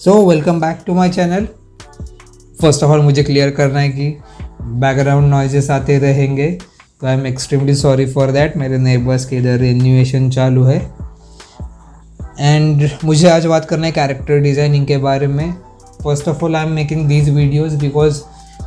So welcome back to my channel. First of all मुझे clear करना है कि बैकग्राउंड नॉइजेस आते रहेंगे, तो I am extremely sorry for that. मेरे नेबर्स के इधर रिन्यूएशन चालू है। एंड मुझे आज बात करना है कैरेक्टर डिज़ाइनिंग के बारे में। First of all I am making these videos because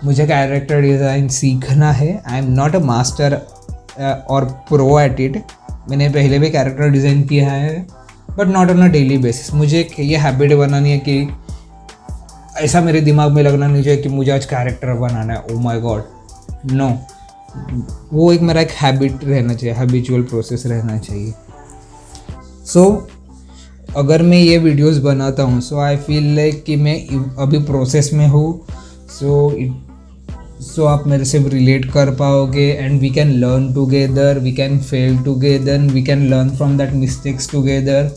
मुझे कैरेक्टर डिज़ाइन सीखना है। आई एम नॉट अ मास्टर और प्रो एट इट। मैंने पहले भी कैरेक्टर डिज़ाइन किया है but not on a daily basis. मुझे ये हैबिट बनानी है कि ऐसा मेरे दिमाग में लगना नहीं चाहिए कि मुझे आज कैरेक्टर बनाना है। Oh my god, no. वो एक मेरा एक हैबिट रहना चाहिए, हैबिचुअल प्रोसेस रहना चाहिए। सो अगर मैं ये वीडियोस बनाता हूँ सो आई फील लाइक कि मैं अभी प्रोसेस में हूँ। सो आप मेरे से रिलेट कर पाओगे and we can learn together, we can fail together, we can learn from that mistakes together.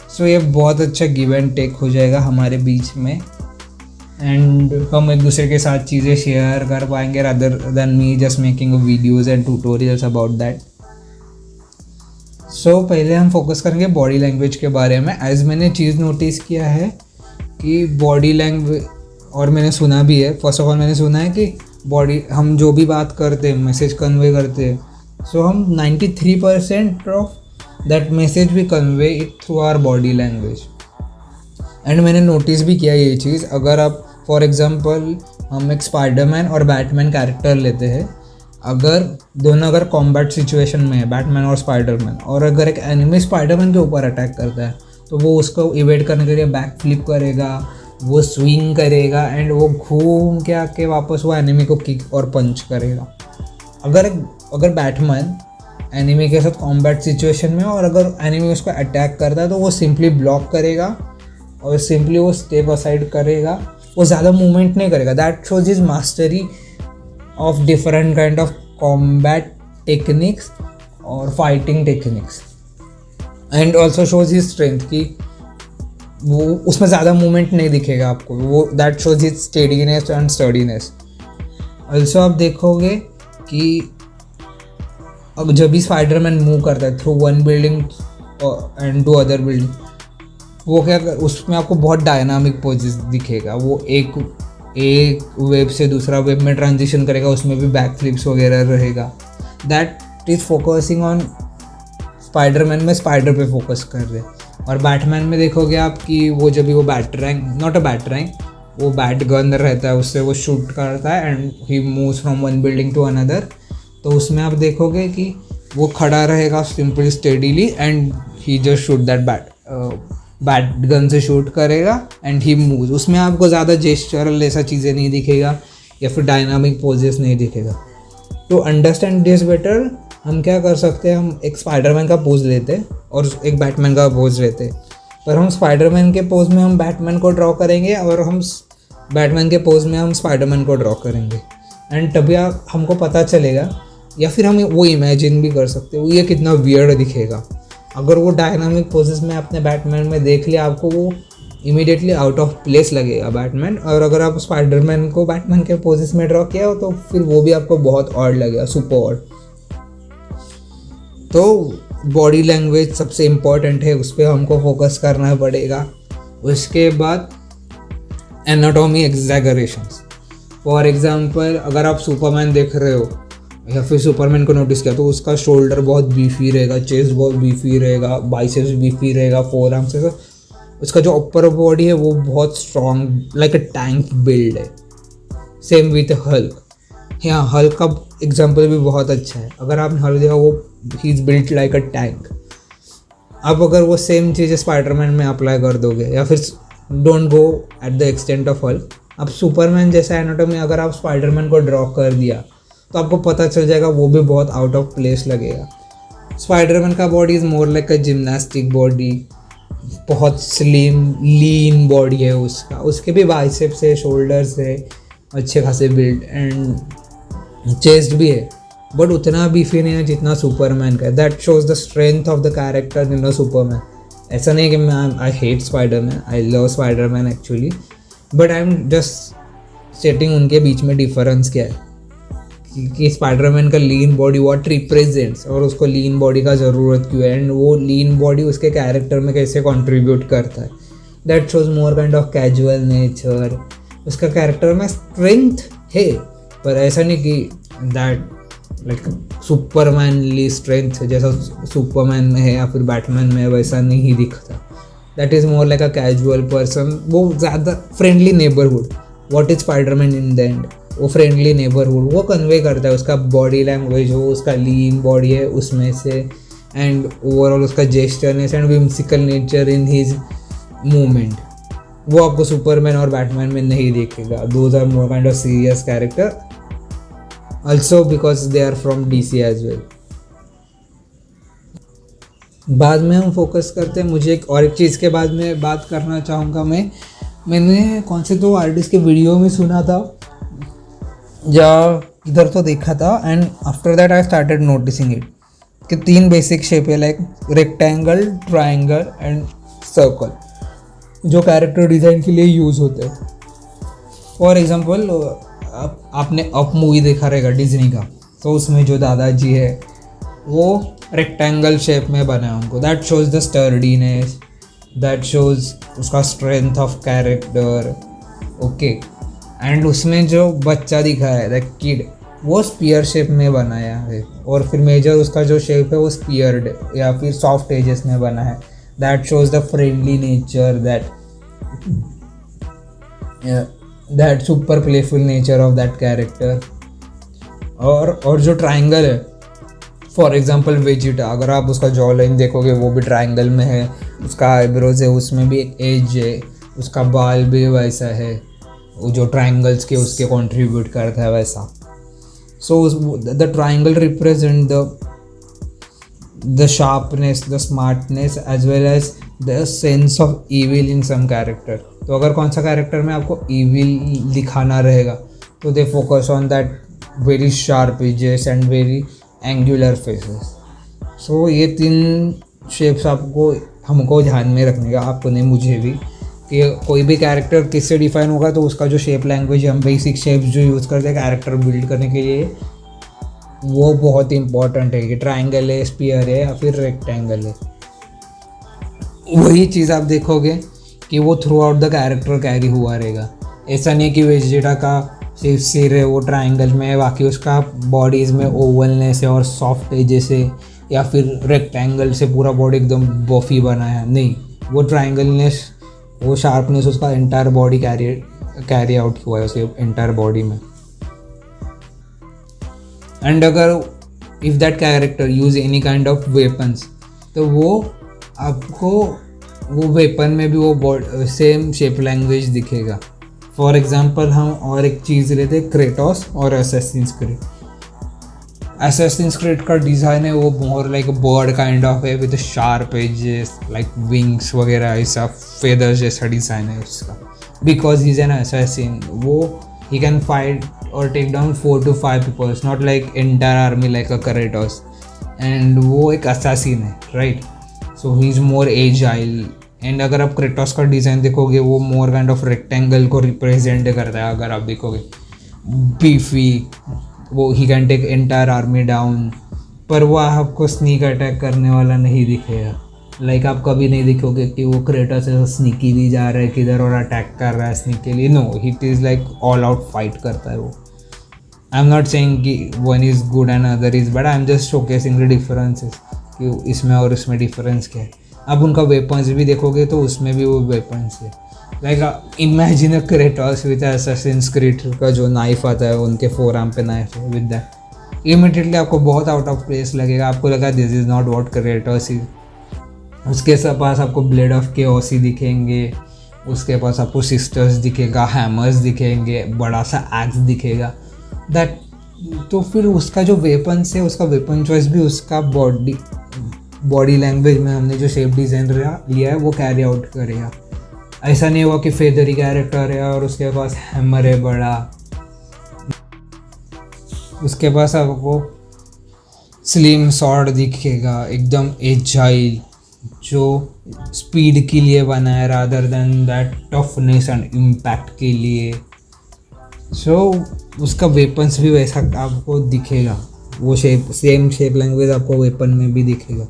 So ये बहुत अच्छा गिव एंड टेक हो जाएगा हमारे बीच में एंड हम एक दूसरे के साथ चीज़ें शेयर कर पाएंगे rather than me just making videos and tutorials about that. So पहले हम फोकस करेंगे बॉडी लैंग्वेज के बारे में। एज मैंने चीज़ नोटिस किया है कि बॉडी लैंग्वेज, और मैंने सुना भी है, फर्स्ट ऑफ ऑल मैंने सुना है कि बॉडी, हम जो भी बात करते हैं, मैसेज कन्वे करते हैं, सो हम 93% ऑफ दैट मैसेज भी convey it through our body language. And मैंने नोटिस भी किया ये चीज़। अगर आप फॉर एग्जांपल हम एक स्पाइडरमैन और बैटमैन कैरेक्टर लेते हैं, अगर कॉम्बैट सिचुएशन में है बैटमैन और स्पाइडरमैन, और अगर एक एनिमी स्पाइडरमैन के ऊपर अटैक करता है तो वो उसको इवेट करने के लिए बैक फ्लिप करेगा, वो स्विंग करेगा एंड वो घूम के आके वापस वो एनिमी को किक और पंच करेगा। अगर बैटमैन एनिमी के साथ कॉम्बैट सिचुएशन में और अगर एनिमी उसको अटैक करता है तो वो सिंपली ब्लॉक करेगा और सिंपली वो स्टेप असाइड करेगा, वो ज़्यादा मूवमेंट नहीं करेगा। That shows his mastery of different kind of combat techniques और fighting techniques and also shows his strength कि वो उसमें ज़्यादा मूवमेंट नहीं दिखेगा आपको। वो that shows his steadiness and sturdiness. Also आप देखोगे कि अब जब भी स्पाइडरमैन मूव करता है through one building and to other building, वो क्या उसमें आपको बहुत डायनामिक पोजेस दिखेगा। वो एक वेब से दूसरा वेब में ट्रांजिशन करेगा, उसमें भी बैक फ्लिप्स वगैरह रहेगा। That is focusing on Spiderman में स्पाइडर पे फोकस कर रहे हैं। और बैटमैन में देखोगे आप कि वो जब भी वो बैटरैंक, नॉट अ बैटरैंक, वो बैट गन रहता है, उससे वो शूट करता है and he moves from one building to another. तो उसमें आप देखोगे कि वो खड़ा रहेगा simply steadily and he just shoot that bat gun से शूट करेगा एंड ही मूव्स। उसमें आपको ज़्यादा जेस्चरल ऐसा चीज़ें नहीं दिखेगा या फिर डायनामिक पोजेस नहीं दिखेगा। टू अंडरस्टैंड दिस बेटर हम क्या कर सकते हैं, हम एक स्पाइडरमैन का पोज लेते और एक बैटमैन का पोज लेते, पर हम स्पाइडरमैन के पोज में हम बैटमैन को ड्रॉ करेंगे और हम बैटमैन के पोज में हम स्पाइडरमैन को ड्रॉ करेंगे एंड तभी हमको पता चलेगा, या फिर हम वो इमेजिन भी कर सकते हो ये कितना वियर्ड दिखेगा। अगर वो डायनामिक पोजेस में आपने बैटमैन में देख लिया, आपको वो इमीडिएटली आउट ऑफ प्लेस लगेगा बैटमैन। और अगर आप स्पाइडरमैन को बैटमैन के पोजेस में ड्रॉ किया हो तो फिर वो भी आपको बहुत ऑड लगेगा, सुपर ऑड। तो बॉडी लैंग्वेज सबसे इम्पॉर्टेंट है, उस पर हमको फोकस करना पड़ेगा। उसके बाद एनाटॉमी एग्जैगरेशंस। फॉर एग्जांपल अगर आप सुपरमैन देख रहे हो या फिर सुपरमैन को नोटिस किया तो उसका शोल्डर बहुत बीफी रहेगा, चेस्ट बहुत बीफी रहेगा, बाइसेप्स बीफी रहेगा, फोर आर्म्स से उसका जो अपर बॉडी है वो बहुत strong, like a tank build है। Same with Hulk. हाँ, हल्क का एग्जांपल भी बहुत अच्छा है। अगर आपने हल्क देखा, वो he is built like a tank. अब अगर वो सेम चीज़ स्पाइडरमैन में अप्लाई कर दोगे, या फिर don't go at the extent of Hulk, अब सुपरमैन जैसा एनाटॉमी अगर आप स्पाइडरमैन को ड्रॉ कर दिया तो आपको पता चल जाएगा वो भी बहुत आउट ऑफ प्लेस लगेगा। स्पाइडरमैन का body is more like a gymnastic body, बहुत स्लिम लीन बॉडी है उसका। उसके भी बाइसेप्स है, शोल्डर्स है, अच्छे खासे बिल्ड एंड चेस्ट भी है, बट उतना बीफी नहीं है जितना सुपरमैन का है। That shows the strength of the character in the Superman. ऐसा नहीं कि मैं I hate Spiderman, I love Spiderman actually, but I am just setting उनके बीच में डिफरेंस क्या है कि स्पाइडरमैन का लीन बॉडी व्हाट रिप्रेजेंट्स और उसको लीन बॉडी का ज़रूरत क्यों है एंड वो लीन बॉडी उसके कैरेक्टर में कैसे कंट्रीब्यूट करता है। That shows more kind of casual nature. उसका कैरेक्टर में स्ट्रेंथ है, पर ऐसा नहीं कि दैट लाइक सुपरमैनली स्ट्रेंथ जैसा सुपरमैन में है या फिर बैटमैन में है, वैसा नहीं दिखता। That is more like a casual person. वो ज़्यादा friendly neighbourhood, what is Spiderman in the end, वो फ्रेंडली नेबरहुड वो कन्वे करता है। उसका बॉडी लैंग्वेज हो, उसका लीन बॉडी है उसमें से, एंड ओवरऑल उसका gesturalness and whimsical nature in his movement, वो आपको सुपरमैन और बैटमैन में नहीं दिखेगा। Those are more kind of serious character, also because they are from DC as well. बाद में हम फोकस करते हैं, मुझे एक चीज़ के बाद में बात करना चाहूँगा। मैंने कौन से तो आर्टिस्ट के वीडियो में सुना था या इधर तो देखा था, and after that I started noticing it कि 3 बेसिक शेप है, like rectangle, triangle and circle, जो कैरेक्टर डिज़ाइन के लिए यूज़ होते हैं। फॉर एग्जांपल आपने अप मूवी देखा रहेगा डिज्नी का, तो उसमें जो दादाजी है वो रेक्टेंगल शेप में बना है उनको। That shows the sturdiness, that shows उसका strength of character, okay. And उसमें जो बच्चा दिखा है द किड, वो स्पीयर शेप में बनाया है, और फिर मेजर उसका जो शेप है वो स्पीयर्ड या फिर सॉफ्ट एजेस में बना है। That shows the friendly nature, that super playful nature of that character. और जो ट्राइंगल है, फॉर एग्जाम्पल वेजिटा, अगर आप उसका जॉ लाइन देखोगे वो भी ट्राइंगल में है, उसका आईब्रोज है उसमें भी एक एज है, उसका बाल भी वैसा है, वो जो ट्राइंगल्स के उसके कंट्रीब्यूट करता है वैसा। So the triangle represent the sharpness, the smartness as well as the sense of evil in some character. तो अगर कौन सा कैरेक्टर में आपको ईविल दिखाना रहेगा तो they focus on that very sharp edges and very angular faces. So ये 3 शेप्स हमको ध्यान में रखने का, आपको नहीं मुझे भी, कि कोई भी कैरेक्टर किससे डिफाइन होगा तो उसका जो शेप लैंग्वेज हम बेसिक शेप्स जो यूज़ करते हैं कैरेक्टर बिल्ड करने के लिए, वो बहुत इंपॉर्टेंट है कि ट्राइंगल है, स्पीयर है या फिर रेक्टेंगल है। वही चीज़ आप देखोगे कि वो through out the character carry हुआ रहेगा। ऐसा नहीं कि वेजिटा का सिर्फ सिर है वो ट्राइंगल में है, बाकी उसका बॉडीज़ में ओवलनेस है और सॉफ्ट एजेस है, या फिर रेक्टेंगल से पूरा बॉडी एकदम बफी बना है, नहीं, वो ट्राइंगलनेस, वो शार्पनेस उसका एंटायर बॉडी कैरी आउट हुआ है उसके एंटायर बॉडी में। एंड अगर if that character use any kind of weapons, तो वो आपको वो वेपन में भी वो सेम शेप लैंग्वेज दिखेगा। फॉर एग्जांपल हम और एक चीज़ लेते हैं, क्रेटोस और असैसिन्स क्रीड। असैसिन्स क्रीड का डिज़ाइन है वो more like bird kind of है with sharp edges like wings वगैरह, ऐसा फेदर्स जैसा डिज़ाइन है उसका। Because he is an assassin, वो ही कैन फाइट और take down 4 to 5 peoples, not like entire army like a Kratos. And वो एक असैसिन है, right. So he is more agile. And अगर आप क्रेटोस का डिज़ाइन देखोगे वो मोर काइंड ऑफ रेक्टेंगल को रिप्रेजेंट करता है। अगर आप देखोगे बीफी, वो ही can take entire army down, पर वो आपको स्नीक अटैक करने वाला नहीं दिखेगा। लाइक आप कभी नहीं देखोगे कि वो क्रेटोस ऐसा स्नीकी भी जा रहा है किधर और अटैक कर रहा है स्नीक के लिए। No, it is like all out fight करता है वो। आई एम नॉट सेइंग कि one is good and other is bad, I am just showcasing the differences कि इसमें और इसमें डिफरेंस क्या है। अब उनका वेपन्स भी देखोगे तो उसमें भी वो वेपन्स है। Like imagine a Kratos with Assassin's Creed का जो नाइफ आता है, उनके फोरआर्म पे नाइफ है, विद दैट इमीडिएटली आपको बहुत आउट ऑफ प्लेस लगेगा। आपको लगा this is not what Kratos is. उसके पास आपको ब्लेड ऑफ केओसी दिखेंगे, उसके पास आपको सिस्टर्स दिखेगा, हैमर्स दिखेंगे, बड़ा सा एक्स दिखेगा। दैट तो फिर उसका जो वेपन्स है, उसका वेपन चॉइस भी उसका बॉडी लैंग्वेज में हमने जो शेप डिज़ाइन लिया है वो कैरी आउट करेगा। ऐसा नहीं हुआ कि फेदरी कैरेक्टर है और उसके पास हैमर है बड़ा, उसके पास आपको स्लिम सॉर्ड दिखेगा, एकदम एजाइल, जो स्पीड के लिए बना है rather than that toughness and impact के लिए। सो उसका वेपन्स भी वैसा आपको दिखेगा, वो सेम शेप लैंग्वेज आपको वेपन में भी दिखेगा।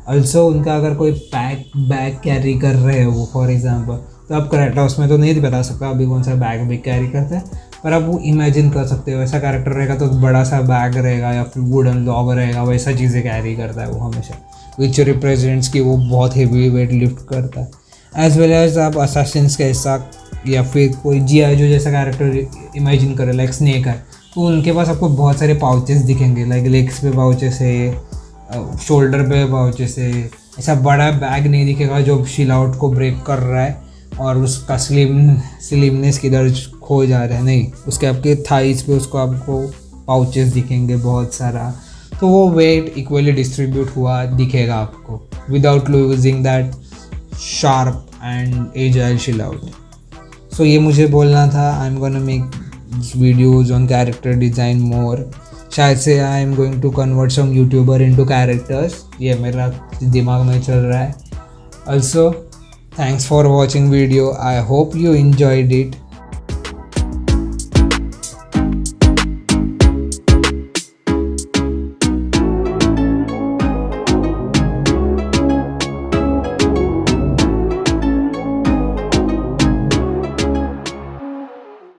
ऑल्सो उनका अगर कोई बैग कैरी कर रहे हो वो, फॉर एग्जांपल तो अब क्रेटोस में तो नहीं बता सकता अभी कौन सा बैग भी कैरी करता है, पर आप वो इमेजिन कर सकते हो वैसा कैरेक्टर रहेगा तो बड़ा सा बैग रहेगा या फिर वुडन लॉग रहेगा, वैसा चीज़ें कैरी करता है वो हमेशा, विच रिप्रेजेंट्स कि वो बहुत हेवी वेट लिफ्ट करता है। एज वेल एज आप असासिन्स कैसा या फिर कोई GI जो जैसा कैरेक्टर इमेजिन करे, लाइक स्नेक है, तो उनके पास आपको बहुत सारे पाउचेस दिखेंगे, लाइक लेग्स पे पाउचेस है, शोल्डर पे पाउचेस है। ऐसा बड़ा बैग नहीं दिखेगा जो शील आउट को ब्रेक कर रहा है और उसका स्लिमनेस किधर खो जा रहा है, नहीं, उसके आपके थाइस पे उसको आपको पाउचेस दिखेंगे बहुत सारा, तो वो वेट इक्वली डिस्ट्रीब्यूट हुआ दिखेगा आपको without losing that sharp and agile silhouette. So ये मुझे बोलना था। I am gonna make videos on character design more, शायद से I am going to convert some YouTuber into characters, ये मेरा दिमाग में चल रहा है। Also thanks for watching video, I hope you enjoyed it.